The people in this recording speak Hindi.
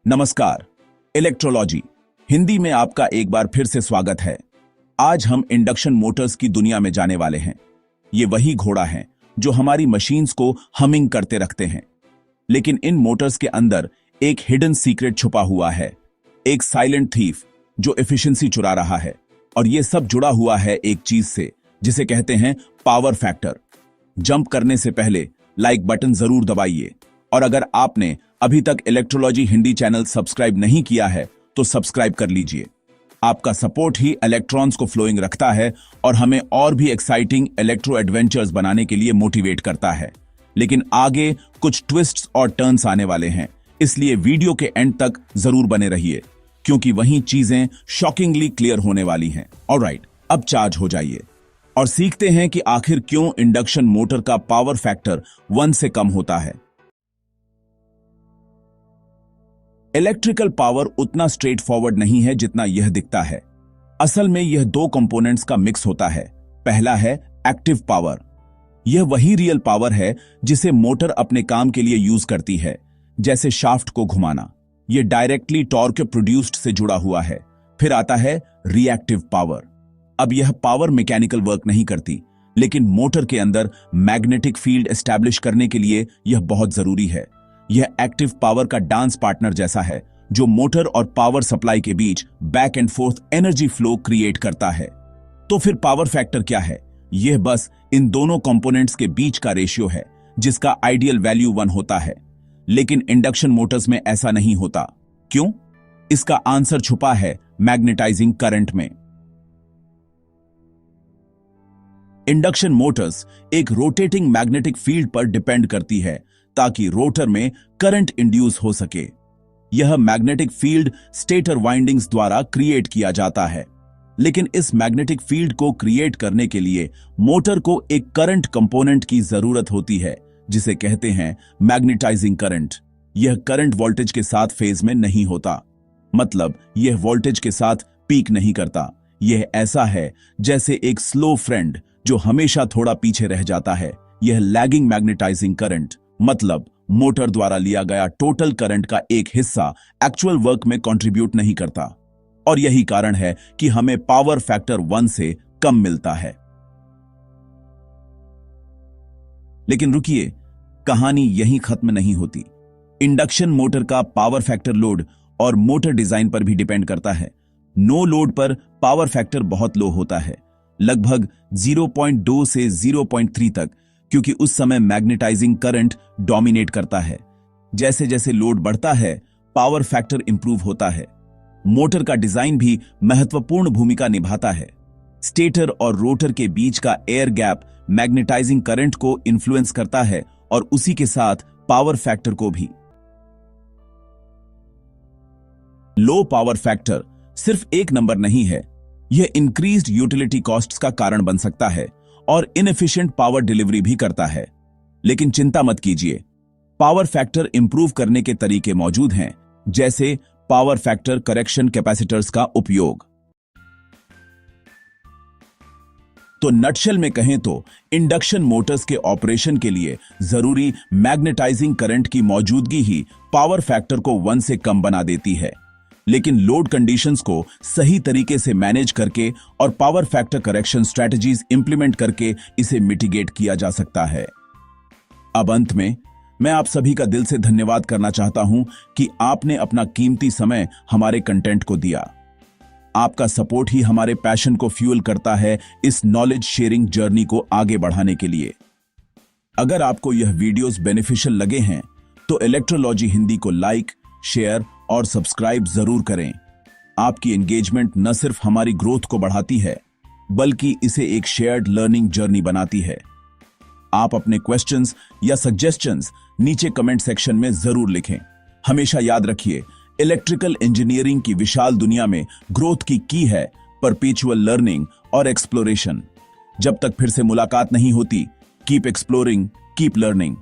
नमस्कार। इलेक्ट्रोलॉजी हिंदी में आपका एक बार फिर से स्वागत है। आज हम इंडक्शन मोटर्स की दुनिया में जाने वाले हैं। ये वही घोड़ा है जो हमारी मशीन्स को हमिंग करते रखते हैं, लेकिन इन मोटर्स के अंदर एक हिडन सीक्रेट छुपा हुआ है, एक साइलेंट थीफ जो एफिशिएंसी चुरा रहा है। और ये सब जुड़ा हुआ है एक चीज से जिसे कहते हैं पावर फैक्टर। जंप करने से पहले लाइक बटन जरूर दबाइए, और अगर आपने अभी तक इलेक्ट्रोलॉजी हिंदी चैनल सब्सक्राइब नहीं किया है तो सब्सक्राइब कर लीजिए। आपका सपोर्ट ही इलेक्ट्रॉन्स को फ्लोइंग रखता है और हमें और भी एक्साइटिंग इलेक्ट्रो एडवेंचर्स बनाने के लिए मोटिवेट करता है। लेकिन आगे कुछ ट्विस्ट्स और टर्न्स आने वाले हैं, इसलिए वीडियो के एंड तक जरूर बने रहिए, क्योंकि वहीं चीजें शॉकिंगली क्लियर होने वाली हैं। ऑलराइट, अब चार्ज हो जाइए और सीखते हैं कि आखिर क्यों इंडक्शन मोटर का पावर फैक्टर 1 से कम होता है। इलेक्ट्रिकल पावर उतना स्ट्रेट फॉरवर्ड नहीं है जितना यह दिखता है। असल में यह दो कंपोनेंट्स का मिक्स होता है। पहला है एक्टिव पावर। यह वही रियल पावर है जिसे मोटर अपने काम के लिए यूज करती है, जैसे शाफ्ट को घुमाना। यह डायरेक्टली टॉर्क प्रोड्यूस्ड से जुड़ा हुआ है। फिर आता है रिएक्टिव पावर। अब यह पावर मैकेनिकल वर्क नहीं करती, लेकिन मोटर के अंदर मैग्नेटिक फील्ड एस्टैब्लिश करने के लिए यह बहुत जरूरी है। यह एक्टिव पावर का डांस पार्टनर जैसा है, जो मोटर और पावर सप्लाई के बीच back and forth energy flow create करता है। तो फिर पावर फैक्टर क्या है? यह बस इन दोनों कंपोनेंट्स के बीच का रेशियो है, जिसका आइडियल वैल्यू 1 होता है। लेकिन इंडक्शन मोटर्स में ऐसा नहीं होता। क्यों? इसका आंसर छुपा है मैग्नेटाइजिंग करंट में। इंडक्शन मोटर्स एक रोटेटिंग मैग्नेटिक फील्ड पर डिपेंड करती है ताकि रोटर में करंट इंड्यूस हो सके। यह मैग्नेटिक फील्ड स्टेटर वाइंडिंग्स द्वारा क्रिएट किया जाता है, लेकिन इस मैग्नेटिक फील्ड को क्रिएट करने के लिए मोटर को एक करंट कंपोनेंट की जरूरत होती है, जिसे कहते हैं मैग्नेटाइजिंग करंट। यह करंट वोल्टेज के साथ फेज में नहीं होता, मतलब यह वोल्टेज के साथ पीक नहीं करता। यह ऐसा है जैसे एक स्लो फ्रेंड जो हमेशा थोड़ा पीछे रह जाता है। यह लैगिंग मैग्नेटाइजिंग करंट, मतलब मोटर द्वारा लिया गया टोटल करंट का एक हिस्सा एक्चुअल वर्क में कंट्रीब्यूट नहीं करता, और यही कारण है कि हमें पावर फैक्टर 1 से कम मिलता है। लेकिन रुकिए, कहानी यहीं खत्म नहीं होती। इंडक्शन मोटर का पावर फैक्टर लोड और मोटर डिजाइन पर भी डिपेंड करता है। नो लोड पर पावर फैक्टर बहुत लो होता है, लगभग 0.2 से 0.3 तक, क्योंकि उस समय मैग्नेटाइजिंग करंट डोमिनेट करता है। जैसे जैसे लोड बढ़ता है, पावर फैक्टर इंप्रूव होता है। मोटर का डिजाइन भी महत्वपूर्ण भूमिका निभाता है। स्टेटर और रोटर के बीच का एयर गैप मैग्नेटाइजिंग करंट को इन्फ्लुएंस करता है, और उसी के साथ पावर फैक्टर को भी। लो पावर फैक्टर सिर्फ एक नंबर नहीं है, यह इंक्रीज्ड यूटिलिटी कॉस्ट्स का कारण बन सकता है और इनएफिशिएंट पावर डिलीवरी भी करता है। लेकिन चिंता मत कीजिए, पावर फैक्टर इंप्रूव करने के तरीके मौजूद हैं, जैसे पावर फैक्टर करेक्शन कैपेसिटर्स का उपयोग। तो नटशेल में कहें तो इंडक्शन मोटर्स के ऑपरेशन के लिए जरूरी मैग्नेटाइजिंग करंट की मौजूदगी ही पावर फैक्टर को 1 से कम बना देती है। लेकिन लोड कंडीशंस को सही तरीके से मैनेज करके और power factor correction strategies implement करके इसे मिटिगेट किया जा सकता है। अब अंत में मैं आप सभी का दिल से धन्यवाद करना चाहता हूं कि आपने अपना कीमती समय हमारे कंटेंट को दिया। आपका सपोर्ट ही हमारे पैशन को फ्यूल करता है इस नॉलेज शेयरिंग जर्नी को आगे बढ़ाने के लिए। अगर आपको यह वीडियोस बेनिफिशियल लगे हैं तो इलेक्ट्रोलॉजी हिंदी को लाइक, शेयर और सब्सक्राइब जरूर करें। आपकी एंगेजमेंट न सिर्फ हमारी ग्रोथ को बढ़ाती है, बल्कि इसे एक शेयर्ड लर्निंग जर्नी बनाती है। आप अपने क्वेश्चंस या सजेशंस नीचे कमेंट सेक्शन में जरूर लिखें। हमेशा याद रखिए, इलेक्ट्रिकल इंजीनियरिंग की विशाल दुनिया में ग्रोथ की है परपेचुअल लर्निंग और एक्सप्लोरेशन। जब तक फिर से मुलाकात नहीं होती, कीप एक्सप्लोरिंग, कीप लर्निंग।